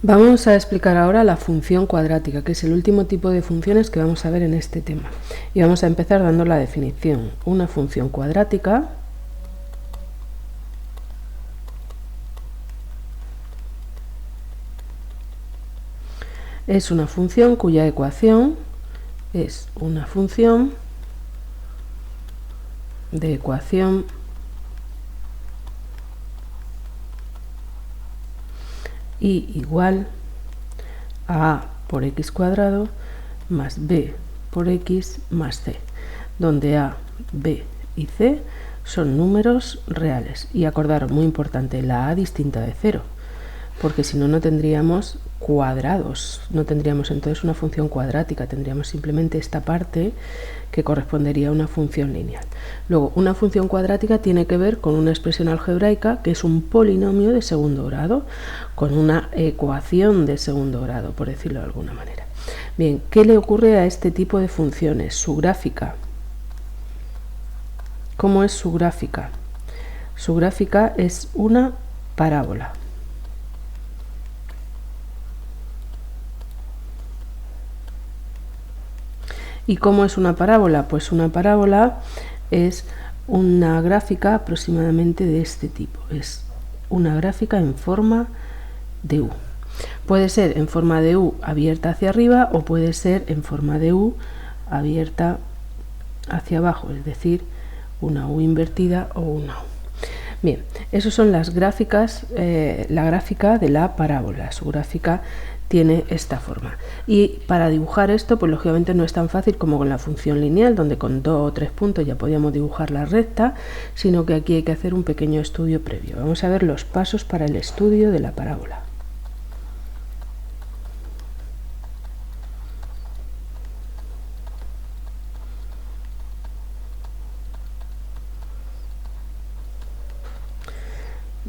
Vamos a explicar ahora la función cuadrática, que es el último tipo de funciones que vamos a ver en este tema. Y vamos a empezar dando la definición. Una función cuadrática es una función cuya ecuación es una función de ecuación y igual a a por x cuadrado más b por x más c, donde a, b y c son números reales. Y acordaros, muy importante, la a distinta de 0, porque si no, no tendríamos cuadrados, no tendríamos entonces una función cuadrática, tendríamos simplemente esta parte que correspondería a una función lineal. Luego, una función cuadrática tiene que ver con una expresión algebraica que es un polinomio de segundo grado, con una ecuación de segundo grado, por decirlo de alguna manera. Bien, ¿qué le ocurre a este tipo de funciones? Su gráfica. ¿Cómo es su gráfica? Su gráfica es una parábola. ¿Y cómo es una parábola? Pues una parábola es una gráfica aproximadamente de este tipo. Es una gráfica en forma de U. Puede ser en forma de U abierta hacia arriba o puede ser en forma de U abierta hacia abajo, es decir, una U invertida o una U. Bien, esas son las gráficas, la gráfica de la parábola. Su gráfica tiene esta forma. Y para dibujar esto, pues lógicamente no es tan fácil como con la función lineal, donde con 2 o 3 puntos ya podíamos dibujar la recta, sino que aquí hay que hacer un pequeño estudio previo. Vamos a ver los pasos para el estudio de la parábola.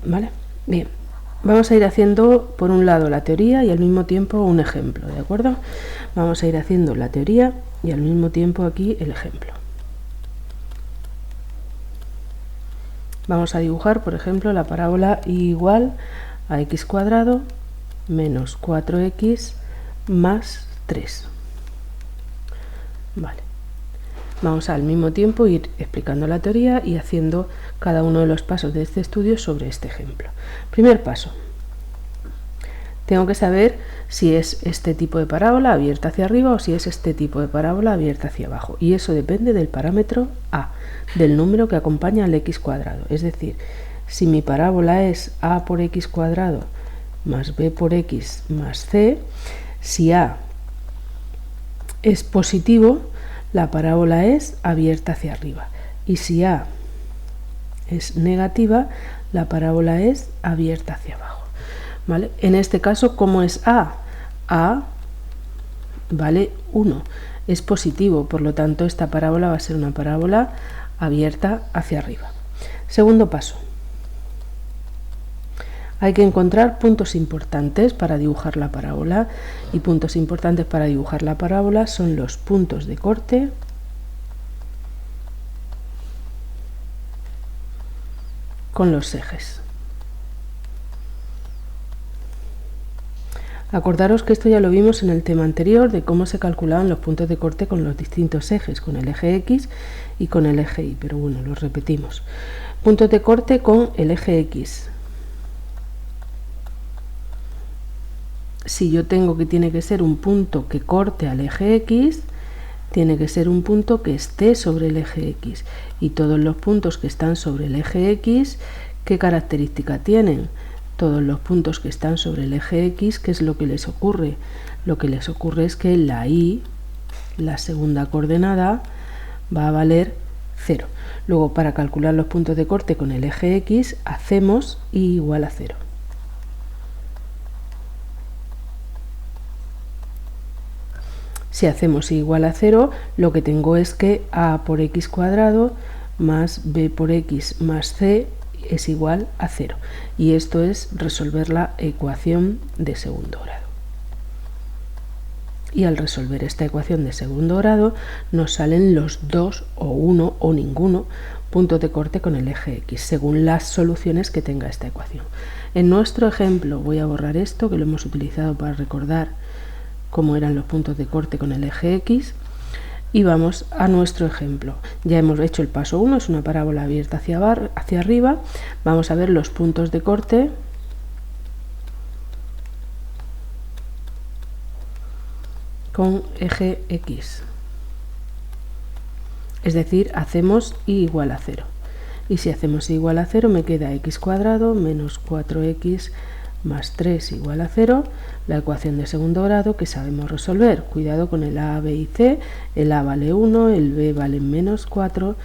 ¿Vale? Bien, vamos a ir haciendo por un lado la teoría y al mismo tiempo un ejemplo, ¿de acuerdo? Vamos a ir haciendo la teoría y al mismo tiempo aquí el ejemplo. Vamos a dibujar, por ejemplo, la parábola y igual a x cuadrado menos 4x más 3. Vale. Vamos al mismo tiempo ir explicando la teoría y haciendo cada uno de los pasos de este estudio sobre este ejemplo. Primer paso. Tengo que saber si es este tipo de parábola abierta hacia arriba o si es este tipo de parábola abierta hacia abajo. Y eso depende del parámetro a, del número que acompaña al x cuadrado. Es decir, si mi parábola es a por x cuadrado más b por x más c, si a es positivo, la parábola es abierta hacia arriba. Y si a es negativa, la parábola es abierta hacia abajo. ¿Vale? En este caso, ¿cómo es a? A vale 1, es positivo, por lo tanto esta parábola va a ser una parábola abierta hacia arriba. Segundo paso. Hay que encontrar puntos importantes para dibujar la parábola, y puntos importantes para dibujar la parábola son los puntos de corte con los ejes. Acordaros que esto ya lo vimos en el tema anterior de cómo se calculaban los puntos de corte con los distintos ejes, con el eje X y con el eje Y, pero bueno, lo repetimos. Puntos de corte con el eje X. Si yo tengo que tiene que ser un punto que corte al eje X, tiene que ser un punto que esté sobre el eje X. Y todos los puntos que están sobre el eje X, ¿qué característica tienen? Todos los puntos que están sobre el eje X, ¿qué es lo que les ocurre? Lo que les ocurre es que la Y, la segunda coordenada, va a valer 0. Luego, para calcular los puntos de corte con el eje X, hacemos Y igual a 0. Si hacemos y igual a 0, lo que tengo es que a por x cuadrado más b por x más c es igual a 0. Y esto es resolver la ecuación de segundo grado. Y al resolver esta ecuación de segundo grado nos salen los 2 o 1 o ninguno puntos de corte con el eje X, según las soluciones que tenga esta ecuación. En nuestro ejemplo, voy a borrar esto que lo hemos utilizado para recordar cómo eran los puntos de corte con el eje X, y vamos a nuestro ejemplo. Ya hemos hecho el paso 1, es una parábola abierta hacia arriba. Vamos a ver los puntos de corte con eje X. Es decir, hacemos y igual a 0. Y si hacemos y igual a 0, me queda x cuadrado menos 4x más 3 igual a 0, la ecuación de segundo grado que sabemos resolver. Cuidado con el a, b y c. El a vale 1, el b vale menos 4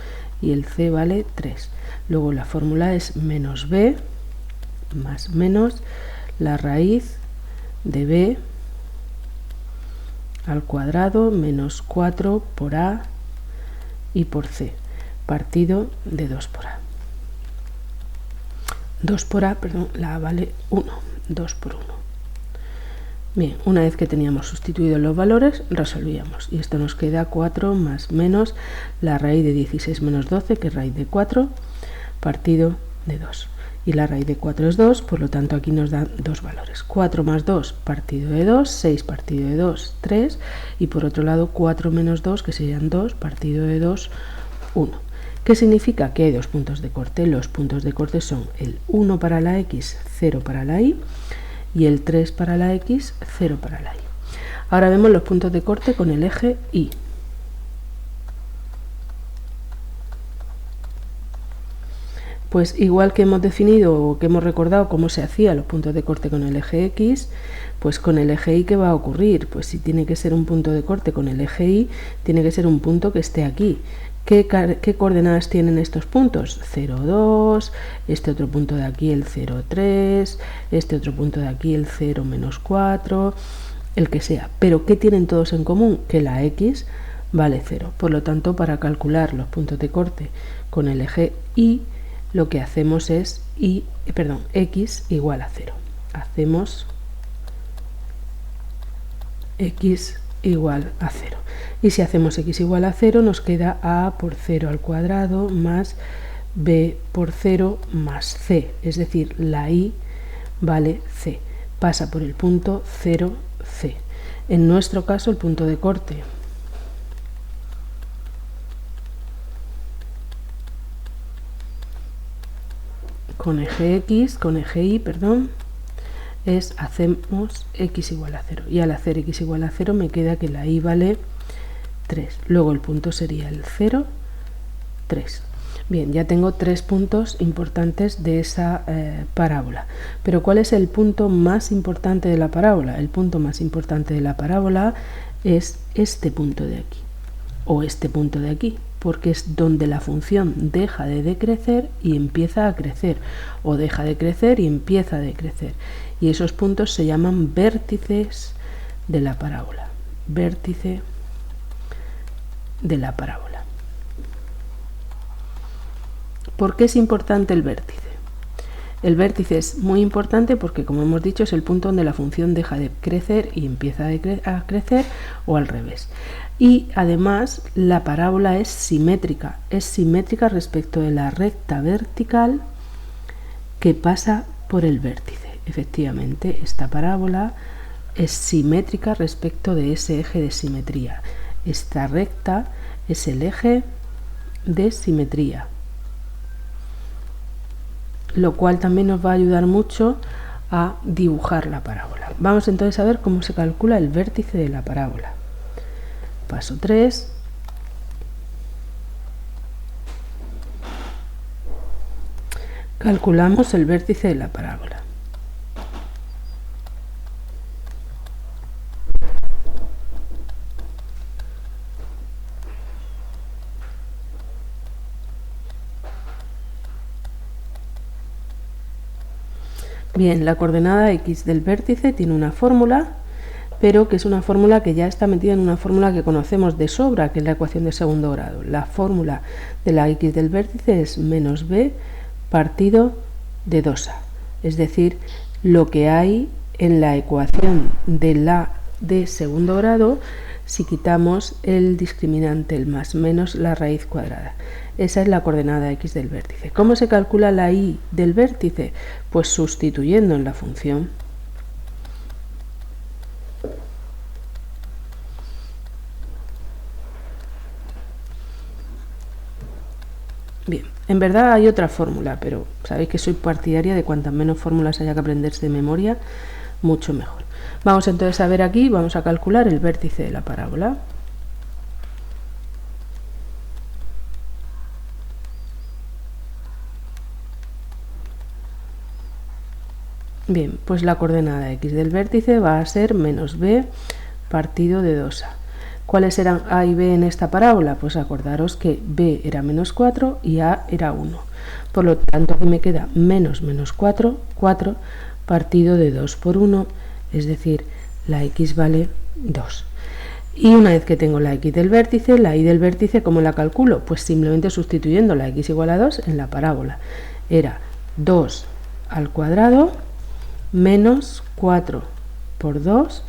y el c vale 3. Luego la fórmula es menos b más menos la raíz de b al cuadrado menos 4 por a y por c, partido de 2 por a. 2 por a, perdón, la a vale 1, 2 por 1. Bien, una vez que teníamos sustituido los valores, resolvíamos. Y esto nos queda 4 más menos la raíz de 16 menos 12, que es raíz de 4, partido de 2. Y la raíz de 4 es 2, por lo tanto aquí nos dan dos valores. 4 más 2, partido de 2, 6 partido de 2, 3. Y por otro lado 4 menos 2, que serían 2, partido de 2, 1. ¿Qué significa? Que hay dos puntos de corte. Los puntos de corte son el 1 para la x, 0 para la y, y el 3 para la x, 0 para la y. Ahora vemos los puntos de corte con el eje y. Pues igual que hemos definido o que hemos recordado cómo se hacía los puntos de corte con el eje X, pues con el eje Y, ¿qué va a ocurrir? Pues si tiene que ser un punto de corte con el eje Y, tiene que ser un punto que esté aquí. ¿Qué coordenadas tienen estos puntos? 0, 2, este otro punto de aquí el 0, 3, este otro punto de aquí el 0, menos 4, el que sea. Pero ¿qué tienen todos en común? Que la X vale 0. Por lo tanto, para calcular los puntos de corte con el eje Y, lo que hacemos es x igual a 0. Hacemos x igual a 0. Y si hacemos x igual a 0, nos queda a por 0 al cuadrado más b por 0 más c. Es decir, la y vale c. Pasa por el punto 0, c. En nuestro caso, el punto de corte con eje X, con eje Y, perdón, hacemos x igual a 0. Y al hacer x igual a 0 me queda que la y vale 3. Luego el punto sería el 0, 3. Bien, ya tengo tres puntos importantes de esa parábola. Pero ¿cuál es el punto más importante de la parábola? El punto más importante de la parábola es este punto de aquí, o este punto de aquí, porque es donde la función deja de decrecer y empieza a crecer, o deja de crecer y empieza a decrecer. Y esos puntos se llaman vértices de la parábola. Vértice de la parábola. ¿Por qué es importante el vértice? El vértice es muy importante porque, como hemos dicho, es el punto donde la función deja de crecer y empieza a crecer, o al revés. Y además la parábola es simétrica respecto de la recta vertical que pasa por el vértice. Efectivamente, esta parábola es simétrica respecto de ese eje de simetría. Esta recta es el eje de simetría, lo cual también nos va a ayudar mucho a dibujar la parábola. Vamos entonces a ver cómo se calcula el vértice de la parábola. Paso 3. Calculamos el vértice de la parábola. Bien, la coordenada x del vértice tiene una fórmula, pero que es una fórmula que ya está metida en una fórmula que conocemos de sobra, que es la ecuación de segundo grado. La fórmula de la x del vértice es menos b partido de 2a. Es decir, lo que hay en la ecuación de la de segundo grado si quitamos el discriminante, el más menos la raíz cuadrada. Esa es la coordenada x del vértice. ¿Cómo se calcula la y del vértice? Pues sustituyendo en la función. Bien, en verdad hay otra fórmula, pero sabéis que soy partidaria de cuantas menos fórmulas haya que aprenderse de memoria, mucho mejor. Vamos entonces a ver aquí, vamos a calcular el vértice de la parábola. Bien, pues la coordenada x del vértice va a ser menos b partido de 2a. ¿Cuáles eran a y b en esta parábola? Pues acordaros que b era menos 4 y a era 1. Por lo tanto, aquí me queda menos 4, 4 partido de 2 por 1, es decir, la x vale 2. Y una vez que tengo la x del vértice, la y del vértice, ¿cómo la calculo? Pues simplemente sustituyendo la x igual a 2 en la parábola. Era 2 al cuadrado menos 4 por 2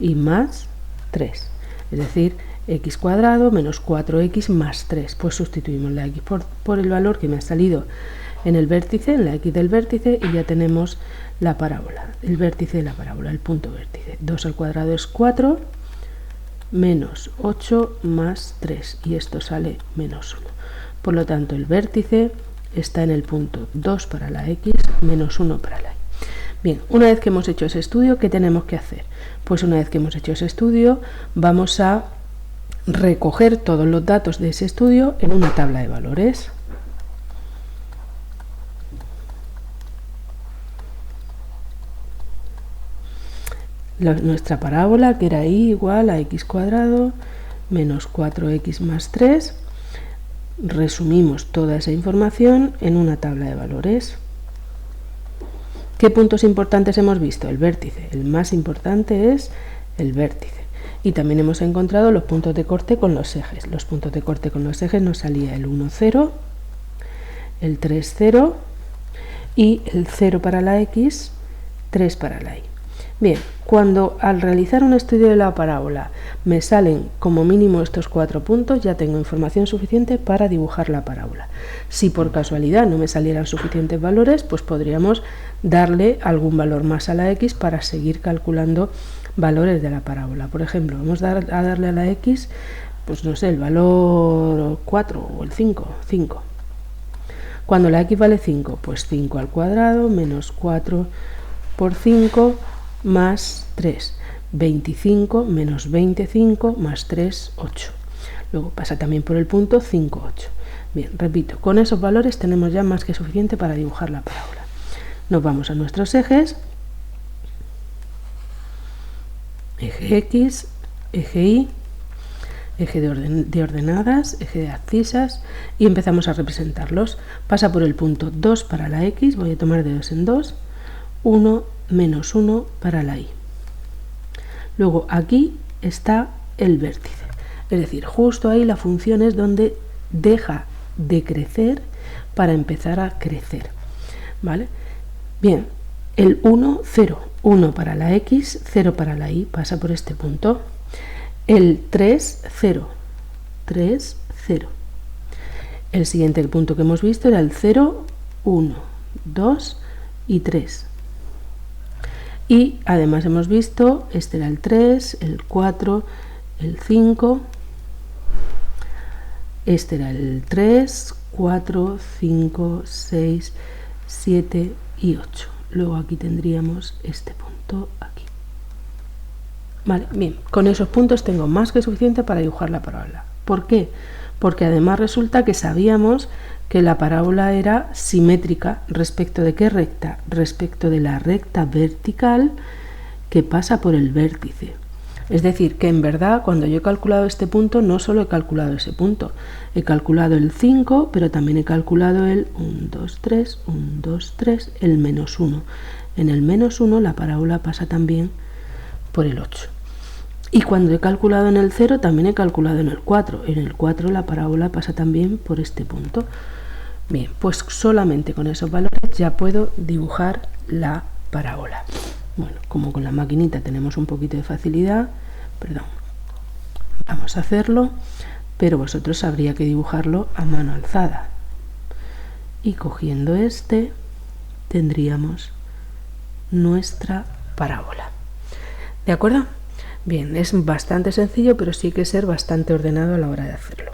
y más 3. Es decir, x cuadrado menos 4x más 3. Pues sustituimos la x por el valor que me ha salido en el vértice, en la x del vértice, y ya tenemos la parábola, el vértice de la parábola, el punto vértice. 2 al cuadrado es 4, menos 8 más 3, y esto sale menos 1. Por lo tanto, el vértice está en el punto 2 para la x, menos 1 para la y. Bien, una vez que hemos hecho ese estudio, ¿qué tenemos que hacer? Pues una vez que hemos hecho ese estudio, vamos a recoger todos los datos de ese estudio en una tabla de valores. Nuestra parábola, que era y igual a x cuadrado menos 4x más 3, resumimos toda esa información en una tabla de valores. ¿Qué puntos importantes hemos visto? El vértice. El más importante es el vértice. Y también hemos encontrado los puntos de corte con los ejes. Los puntos de corte con los ejes nos salía el 1, 0, el 3, 0 y el 0 para la x, 3 para la y. Bien, cuando al realizar un estudio de la parábola me salen como mínimo estos 4 puntos, ya tengo información suficiente para dibujar la parábola. Si por casualidad no me salieran suficientes valores, pues podríamos darle algún valor más a la x para seguir calculando valores de la parábola. Por ejemplo, vamos a darle a la x, pues no sé, el valor 4 o el 5. Cuando la x vale 5, pues 5 al cuadrado menos 4 por 5 más 3, 25 menos 25 más 3, 8. Luego pasa también por el punto 5, 8. Bien, repito, con esos valores tenemos ya más que suficiente para dibujar la parábola. Nos vamos a nuestros ejes, eje X, eje Y, eje de ordenadas, eje de abscisas, y empezamos a representarlos. Pasa por el punto 2 para la X, voy a tomar de 2 en 2, 1 menos 1 para la Y. Luego aquí está el vértice, es decir, justo ahí la función es donde deja de crecer para empezar a crecer, ¿vale? Bien, el 1, 0, 1 para la X, 0 para la Y, pasa por este punto. El 3, 0, 3, 0. El siguiente punto que hemos visto era el 0, 1, 2 y 3. Y además hemos visto, este era el 3, el 4, el 5, este era el 3, 4, 5, 6, 7 y 8. Luego aquí tendríamos este punto aquí. Vale, bien, con esos puntos tengo más que suficiente para dibujar la parábola. ¿Por qué? Porque además resulta que sabíamos que la parábola era simétrica respecto de qué recta, respecto de la recta vertical que pasa por el vértice. Es decir, que en verdad cuando yo he calculado este punto no solo he calculado ese punto, he calculado el 5, pero también he calculado el 1, 2, 3, 1, 2, 3, el menos 1. En el menos 1 la parábola pasa también por el 8. Y cuando he calculado en el 0 también he calculado en el 4. En el 4 la parábola pasa también por este punto. Bien, pues solamente con esos valores ya puedo dibujar la parábola. Bueno, como con la maquinita tenemos un poquito de facilidad, perdón, Vamos a hacerlo, pero vosotros habría que dibujarlo a mano alzada. Y cogiendo este, tendríamos nuestra parábola. ¿De acuerdo? Bien, es bastante sencillo, pero sí hay que ser bastante ordenado a la hora de hacerlo.